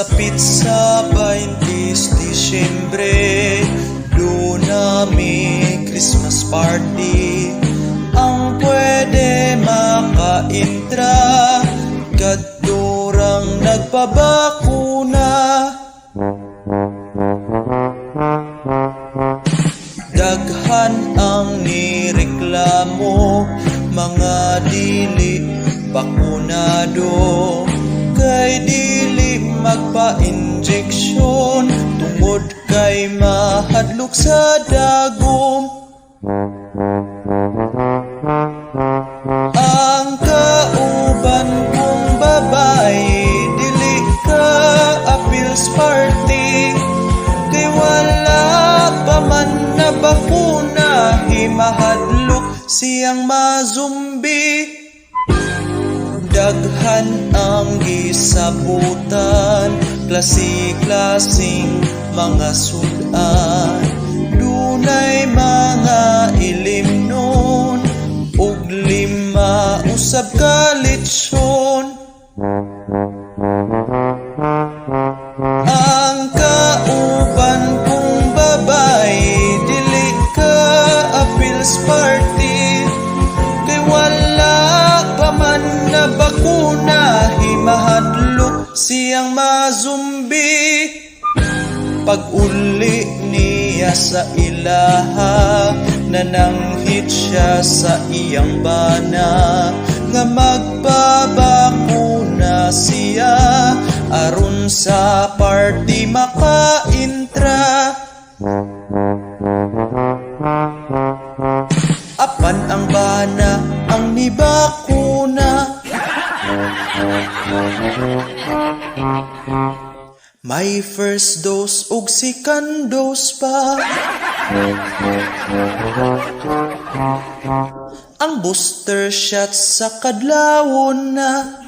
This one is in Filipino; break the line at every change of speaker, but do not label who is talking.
Sapit sa 20 Disyembre, Luna may Christmas party. Ang pwede makaintra, kadurang nagpabakuna. Daghan ang nireklamo, mga dili bakunado. Kay dili magpa-injeksyon, tungod kay mahadlok sa dagom. Ang kauban kong babae, dili ka appeals party. Kay wala pa man na bakuna, himahadlok siyang mazumbi. Daghan ang gisabutan, klase-klaseng mga sudan. Dunay mga ilim nun, ug 5 usab ka litsyon. Ang kauban kong babae, dili ka appeals party. Kay wala pa man na bakuna, himahadlok siyang mazumbi. Pag-uli niya sa ilaha, nananghit siya sa iyang bana, nga magpabakuna siya aron sa party makaintra. Apan ang bana ang nibakuna, may first dose ug second dose pa. Ang booster shot sa kadlawon na.